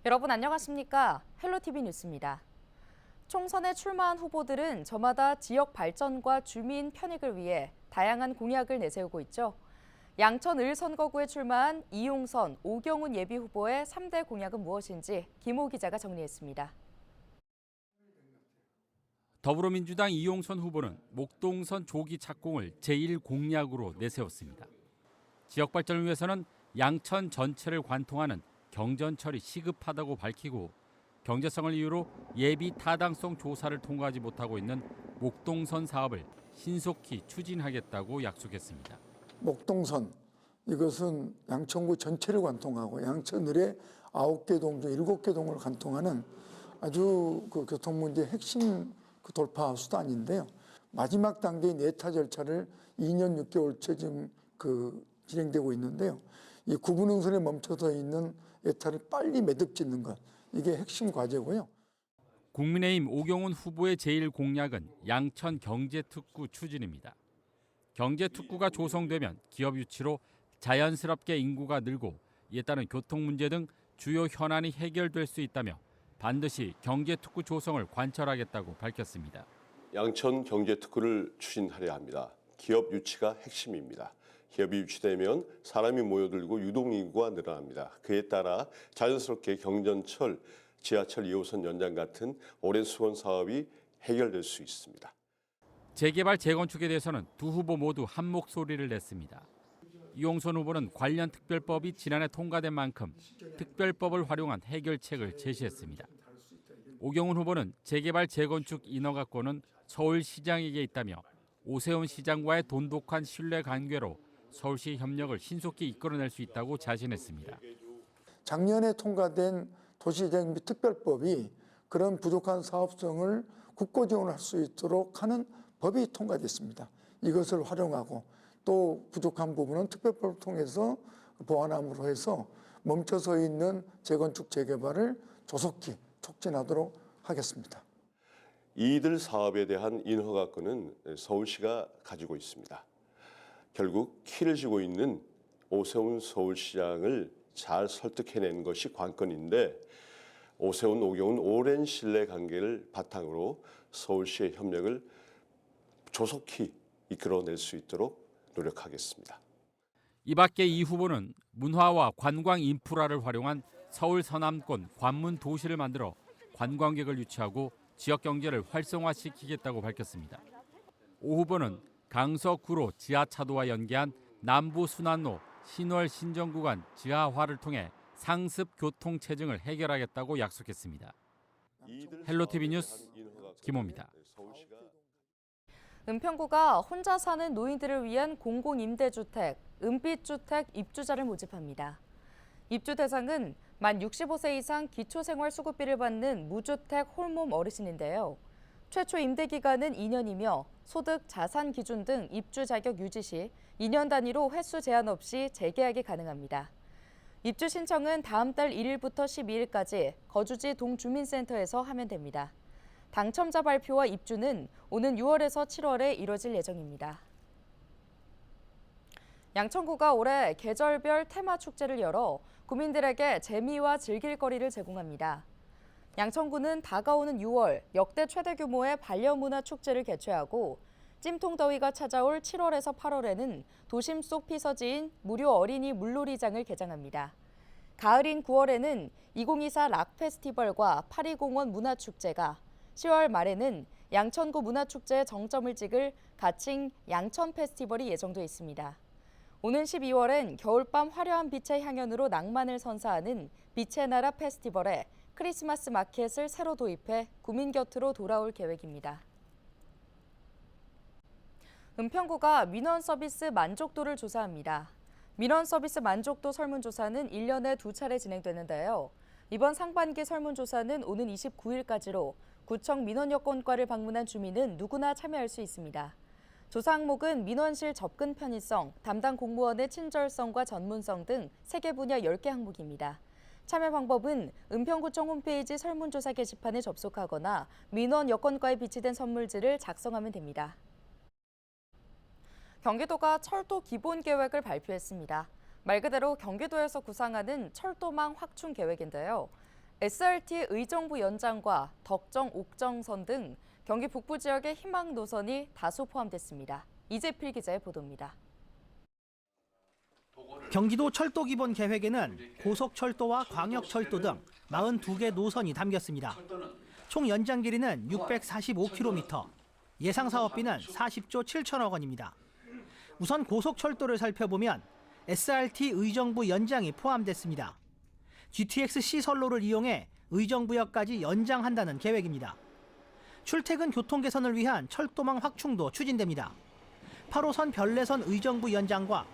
여러분 안녕하십니까? 헬로티비 뉴스입니다. 총선에 출마한 후보들은 저마다 지역 발전과 주민 편익을 위해 다양한 공약을 내세우고 있죠. 양천 을 선거구에 출마한 이용선, 오경훈 예비후보의 3대 공약은 무엇인지 김호 기자가 정리했습니다. 더불어민주당 이용선 후보는 목동선 조기 착공을 제1공약으로 내세웠습니다. 지역 발전을 위해서는 양천 전체를 관통하는 경전철이 시급하다고 밝히고 경제성을 이유로 예비 타당성 조사를 통과하지 못하고 있는 목동선 사업을 신속히 추진하겠다고 약속했습니다. 목동선, 이것은 양천구 전체를 관통하고 양천을의 9개 동 중 7개 동을 관통하는 아주 교통 문제의 핵심 돌파 수단인데요. 마지막 단계의 내타 절차를 2년 6개월째 지금 진행되고 있는데요. 이 구분응선에 멈춰서 있는 예타를 빨리 매듭짓는 것, 이게 핵심 과제고요. 국민의힘 오경훈 후보의 제1공약은 양천 경제특구 추진입니다. 경제특구가 조성되면 기업 유치로 자연스럽게 인구가 늘고 이에 따른 교통 문제 등 주요 현안이 해결될 수 있다며 반드시 경제특구 조성을 관철하겠다고 밝혔습니다. 양천 경제특구를 추진하려 합니다. 기업 유치가 핵심입니다. 기업이 유치되면 사람이 모여들고 유동인구가 늘어납니다. 그에 따라 자연스럽게 경전철, 지하철 2호선 연장 같은 오랜 수건 사업이 해결될 수 있습니다. 재개발 재건축에 대해서는 두 후보 모두 한 목소리를 냈습니다. 이용선 후보는 관련 특별법이 지난해 통과된 만큼 특별법을 활용한 해결책을 제시했습니다. 오경훈 후보는 재개발 재건축 인허가권은 서울시장에게 있다며 오세훈 시장과의 돈독한 신뢰 관계로 서울시 협력을 신속히 이끌어낼 수 있다고 자신했습니다. 작년에 통과된 도시재생비 특별법이 그런 부족한 사업성을 국고 지원할 수 있도록 하는 법이 통과됐습니다. 이것을 활용하고 또 부족한 부분은 특별법을 통해서 보완함으로 해서 멈춰서 있는 재건축 재개발을 조속히 촉진하도록 하겠습니다. 이들 사업에 대한 인허가권은 서울시가 가지고 있습니다. 결국 키를 쥐고 있는 오세훈 서울시장을 잘 설득해낸 것이 관건인데 오세훈, 오경훈 오랜 신뢰관계를 바탕으로 서울시의 협력을 조속히 이끌어낼 수 있도록 노력하겠습니다. 이 밖에 이 후보는 문화와 관광 인프라를 활용한 서울 서남권 관문 도시를 만들어 관광객을 유치하고 지역 경제를 활성화시키겠다고 밝혔습니다. 오 후보는 강서구로 지하차도와 연계한 남부 순환로 신월 신정 구간 지하화를 통해 상습 교통 체증을 해결하겠다고 약속했습니다. 헬로티비 뉴스 김호입니다. 은평구가 혼자 사는 노인들을 위한 공공임대주택, 은빛주택 입주자를 모집합니다. 입주 대상은 만 65세 이상 기초생활수급비를 받는 무주택 홀몸 어르신인데요. 최초 임대기간은 2년이며 소득, 자산 기준 등 입주 자격 유지 시 2년 단위로 횟수 제한 없이 재계약이 가능합니다. 입주 신청은 다음 달 1일부터 12일까지 거주지 동주민센터에서 하면 됩니다. 당첨자 발표와 입주는 오는 6월에서 7월에 이뤄질 예정입니다. 양천구가 올해 계절별 테마 축제를 열어 구민들에게 재미와 즐길 거리를 제공합니다. 양천구는 다가오는 6월 역대 최대 규모의 반려문화 축제를 개최하고 찜통더위가 찾아올 7월에서 8월에는 도심 속 피서지인 무료 어린이 물놀이장을 개장합니다. 가을인 9월에는 2024 락 페스티벌과 파리공원 문화축제가, 10월 말에는 양천구 문화축제의 정점을 찍을 가칭 양천 페스티벌이 예정돼 있습니다. 오는 12월엔 겨울밤 화려한 빛의 향연으로 낭만을 선사하는 빛의 나라 페스티벌에 크리스마스 마켓을 새로 도입해 구민 곁으로 돌아올 계획입니다. 은평구가 민원 서비스 만족도를 조사합니다. 민원 서비스 만족도 설문조사는 1년에 2차례 진행되는데요. 이번 상반기 설문조사는 오는 29일까지로 구청 민원여건과를 방문한 주민은 누구나 참여할 수 있습니다. 조사 항목은 민원실 접근 편의성, 담당 공무원의 친절성과 전문성 등 3개 분야 10개 항목입니다. 참여 방법은 은평구청 홈페이지 설문조사 게시판에 접속하거나 민원 여건과에 비치된 선물지를 작성하면 됩니다. 경기도가 철도 기본 계획을 발표했습니다. 말 그대로 경기도에서 구상하는 철도망 확충 계획인데요. SRT 의정부 연장과 덕정 옥정선 등 경기 북부 지역의 희망 노선이 다수 포함됐습니다. 이재필 기자의 보도입니다. 경기도 철도 기본 계획에는 고속철도와 광역철도 등 42개 노선이 담겼습니다. 총 연장 길이는 645km, 예상 사업비는 40조 7천억 원입니다. 우선 고속철도를 살펴보면 SRT 의정부 연장이 포함됐습니다. GTX C선로를 이용해 의정부역까지 연장한다는 계획입니다. 출퇴근 교통 개선을 위한 철도망 확충도 추진됩니다. 8호선 별내선 의정부 연장과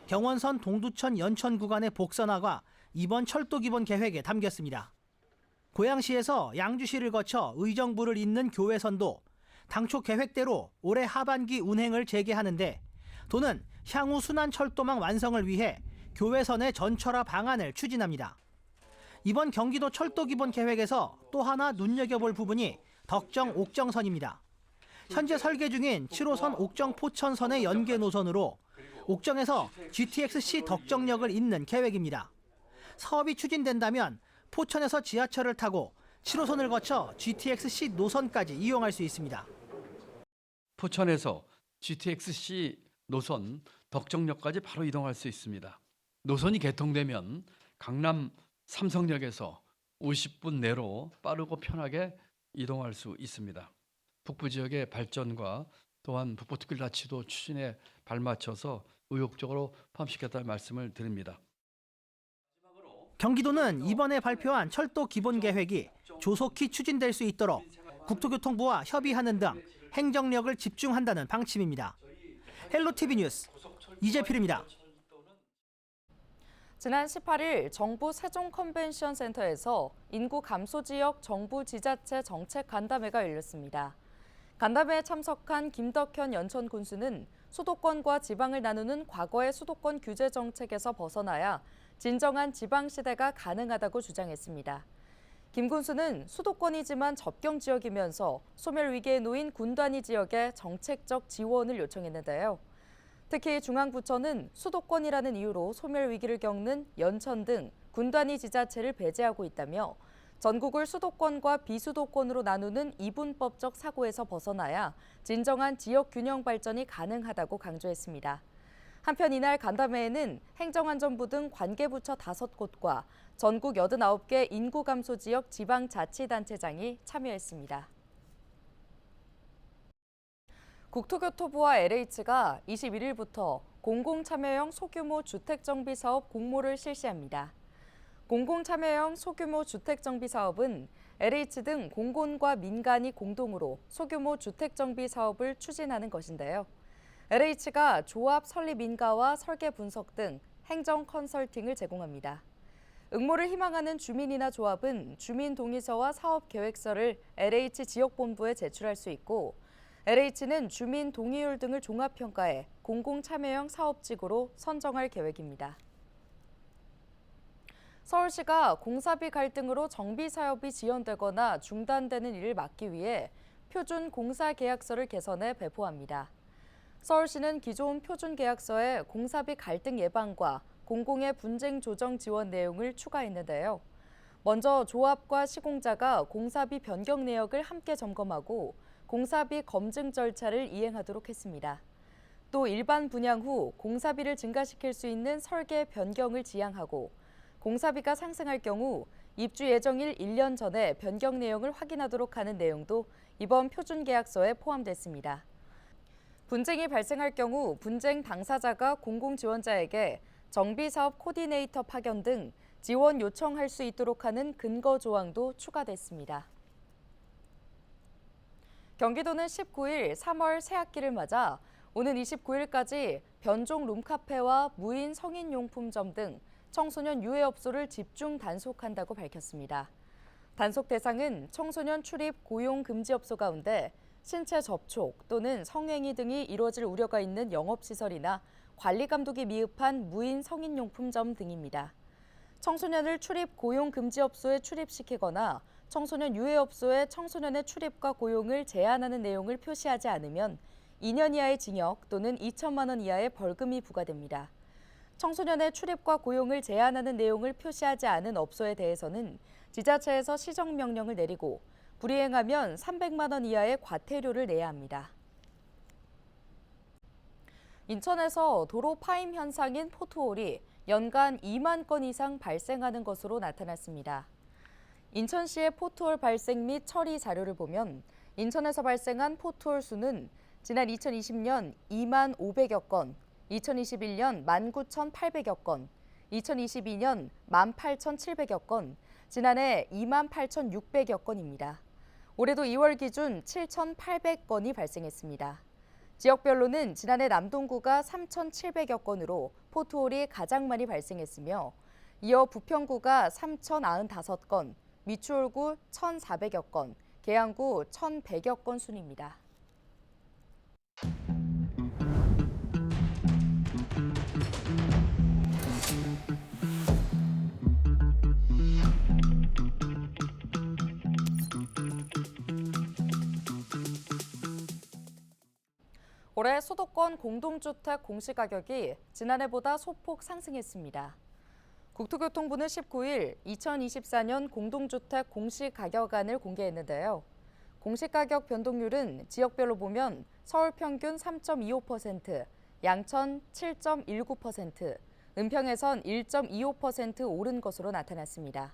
경원선 동두천 연천 구간의 복선화가 이번 철도 기본 계획에 담겼습니다. 고양시에서 양주시를 거쳐 의정부를 잇는 교외선도 당초 계획대로 올해 하반기 운행을 재개하는데 도는 향후 순환 철도망 완성을 위해 교외선의 전철화 방안을 추진합니다. 이번 경기도 철도 기본 계획에서 또 하나 눈여겨볼 부분이 덕정 옥정선입니다. 현재 설계 중인 7호선 옥정 포천선의 연계 노선으로 옥정에서 GTX-C 덕정역을 잇는 계획입니다. 사업이 추진된다면 포천에서 지하철을 타고 7호선을 거쳐 GTX-C 노선까지 이용할 수 있습니다. 포천에서 GTX-C 노선 덕정역까지 바로 이동할 수 있습니다. 노선이 개통되면 강남 삼성역에서 50분 내로 빠르고 편하게 이동할 수 있습니다. 북부 지역의 발전과 또한 북부특별자치도 추진에 발맞춰서 의욕적으로 포함시켰다는 말씀을 드립니다. 경기도는 이번에 발표한 철도 기본 계획이 조속히 추진될 수 있도록 국토교통부와 협의하는 등 행정력을 집중한다는 방침입니다. 헬로티비 뉴스 이재필입니다. 지난 18일 정부 세종 컨벤션 센터에서 인구 감소 지역 정부 지자체 정책 간담회가 열렸습니다. 간담회에 참석한 김덕현 연천 군수는 수도권과 지방을 나누는 과거의 수도권 규제 정책에서 벗어나야 진정한 지방 시대가 가능하다고 주장했습니다. 김 군수는 수도권이지만 접경 지역이면서 소멸 위기에 놓인 군단위 지역에 정책적 지원을 요청했는데요. 특히 중앙부처는 수도권이라는 이유로 소멸 위기를 겪는 연천 등 군단위 지자체를 배제하고 있다며 전국을 수도권과 비수도권으로 나누는 이분법적 사고에서 벗어나야 진정한 지역 균형 발전이 가능하다고 강조했습니다. 한편 이날 간담회에는 행정안전부 등 관계부처 5곳과 전국 89개 인구 감소 지역 지방자치단체장이 참여했습니다. 국토교토부와 LH가 21일부터 공공참여형 소규모 주택정비사업 공모를 실시합니다. 공공참여형 소규모 주택정비사업은 LH 등 공공과 민간이 공동으로 소규모 주택정비 사업을 추진하는 것인데요. LH가 조합 설립 인가와 설계 분석 등 행정 컨설팅을 제공합니다. 응모를 희망하는 주민이나 조합은 주민 동의서와 사업 계획서를 LH 지역본부에 제출할 수 있고 LH는 주민 동의율 등을 종합평가해 공공참여형 사업지구로 선정할 계획입니다. 서울시가 공사비 갈등으로 정비 사업이 지연되거나 중단되는 일을 막기 위해 표준 공사 계약서를 개선해 배포합니다. 서울시는 기존 표준 계약서에 공사비 갈등 예방과 공공의 분쟁 조정 지원 내용을 추가했는데요. 먼저 조합과 시공자가 공사비 변경 내역을 함께 점검하고 공사비 검증 절차를 이행하도록 했습니다. 또 일반 분양 후 공사비를 증가시킬 수 있는 설계 변경을 지양하고 공사비가 상승할 경우 입주 예정일 1년 전에 변경 내용을 확인하도록 하는 내용도 이번 표준 계약서에 포함됐습니다. 분쟁이 발생할 경우 분쟁 당사자가 공공지원자에게 정비사업 코디네이터 파견 등 지원 요청할 수 있도록 하는 근거 조항도 추가됐습니다. 경기도는 19일 3월 새학기를 맞아 오는 29일까지 변종 룸카페와 무인 성인용품점 등 청소년 유해업소를 집중 단속한다고 밝혔습니다. 단속 대상은 청소년 출입 고용 금지업소 가운데 신체 접촉 또는 성행위 등이 이루어질 우려가 있는 영업시설이나 관리 감독이 미흡한 무인 성인용품점 등입니다. 청소년을 출입 고용 금지업소에 출입시키거나 청소년 유해업소에 청소년의 출입과 고용을 제한하는 내용을 표시하지 않으면 2년 이하의 징역 또는 2천만 원 이하의 벌금이 부과됩니다. 청소년의 출입과 고용을 제한하는 내용을 표시하지 않은 업소에 대해서는 지자체에서 시정명령을 내리고 불이행하면 300만 원 이하의 과태료를 내야 합니다. 인천에서 도로 파임 현상인 포트홀이 연간 2만 건 이상 발생하는 것으로 나타났습니다. 인천시의 포트홀 발생 및 처리 자료를 보면 인천에서 발생한 포트홀 수는 지난 2020년 2만 500여 건, 2021년 19,800여 건, 2022년 18,700여 건, 지난해 28,600여 건입니다. 올해도 2월 기준 7,800건이 발생했습니다. 지역별로는 지난해 남동구가 3,700여 건으로 포트홀이 가장 많이 발생했으며 이어 부평구가 3,095건, 미추홀구 1,400여 건, 계양구 1,100여 건 순입니다. 올해 수도권 공동주택 공시가격이 지난해보다 소폭 상승했습니다. 국토교통부는 19일 2024년 공동주택 공시가격안을 공개했는데요. 공시가격 변동률은 지역별로 보면 서울 평균 3.25%, 양천 7.19%, 은평에선 1.25% 오른 것으로 나타났습니다.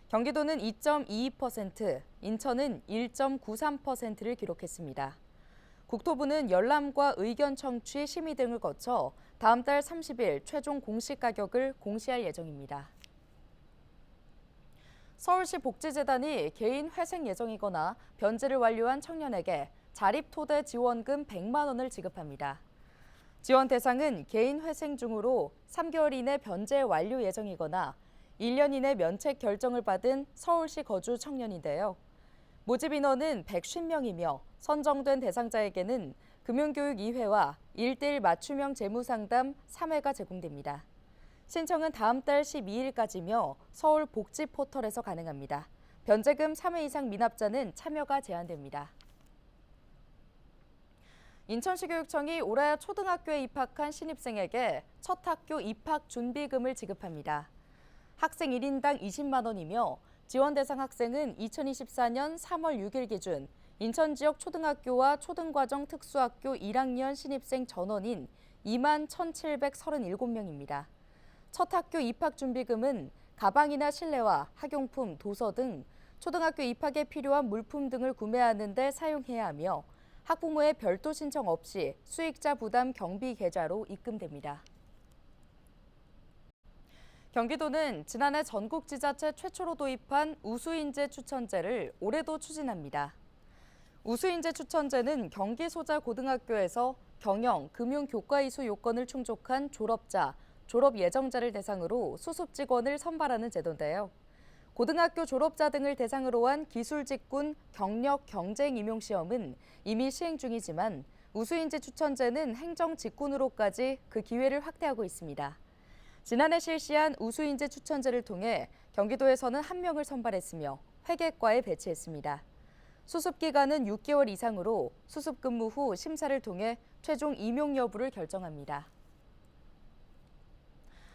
경기도는 2.22%, 인천은 1.93%를 기록했습니다. 국토부는 열람과 의견 청취, 심의 등을 거쳐 다음 달 30일 최종 공시가격을 공시할 예정입니다. 서울시 복지재단이 개인 회생 예정이거나 변제를 완료한 청년에게 자립토대 지원금 100만 원을 지급합니다. 지원 대상은 개인 회생 중으로 3개월 이내 변제 완료 예정이거나 1년 이내 면책 결정을 받은 서울시 거주 청년인데요. 모집 인원은 150명이며 선정된 대상자에게는 금융교육 2회와 1:1 맞춤형 재무상담 3회가 제공됩니다. 신청은 다음 달 12일까지며 서울 복지 포털에서 가능합니다. 변제금 3회 이상 미납자는 참여가 제한됩니다. 인천시 교육청이 올해 초등학교에 입학한 신입생에게 첫 학교 입학 준비금을 지급합니다. 학생 1인당 20만 원이며 지원 대상 학생은 2024년 3월 6일 기준 인천 지역 초등학교와 초등과정 특수학교 1학년 신입생 전원인 2만 1,737명입니다. 첫 학교 입학 준비금은 가방이나 실내화, 학용품, 도서 등 초등학교 입학에 필요한 물품 등을 구매하는 데 사용해야 하며 학부모의 별도 신청 없이 수익자 부담 경비 계좌로 입금됩니다. 경기도는 지난해 전국 지자체 최초로 도입한 우수인재 추천제를 올해도 추진합니다. 우수인재 추천제는 경기 소자 고등학교에서 경영, 금융 교과 이수 요건을 충족한 졸업자, 졸업 예정자를 대상으로 수습 직원을 선발하는 제도인데요. 고등학교 졸업자 등을 대상으로 한 기술직군 경력 경쟁 임용 시험은 이미 시행 중이지만 우수인재 추천제는 행정 직군으로까지 그 기회를 확대하고 있습니다. 지난해 실시한 우수인재 추천제를 통해 경기도에서는 1명을 선발했으며 회계과에 배치했습니다. 수습 기간은 6개월 이상으로 수습 근무 후 심사를 통해 최종 임용 여부를 결정합니다.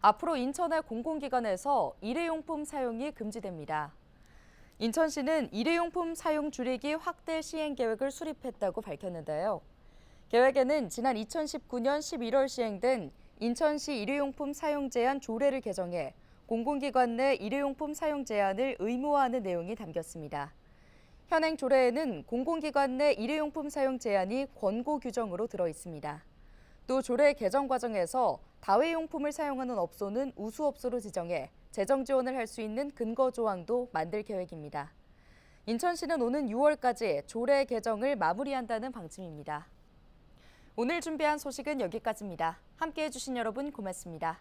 앞으로 인천의 공공기관에서 일회용품 사용이 금지됩니다. 인천시는 일회용품 사용 줄이기 확대 시행 계획을 수립했다고 밝혔는데요. 계획에는 지난 2019년 11월 시행된 인천시 일회용품 사용 제한 조례를 개정해 공공기관 내 일회용품 사용 제한을 의무화하는 내용이 담겼습니다. 현행 조례에는 공공기관 내 일회용품 사용 제한이 권고 규정으로 들어 있습니다. 또 조례 개정 과정에서 다회용품을 사용하는 업소는 우수업소로 지정해 재정 지원을 할 수 있는 근거 조항도 만들 계획입니다. 인천시는 오는 6월까지 조례 개정을 마무리한다는 방침입니다. 오늘 준비한 소식은 여기까지입니다. 함께해 주신 여러분 고맙습니다.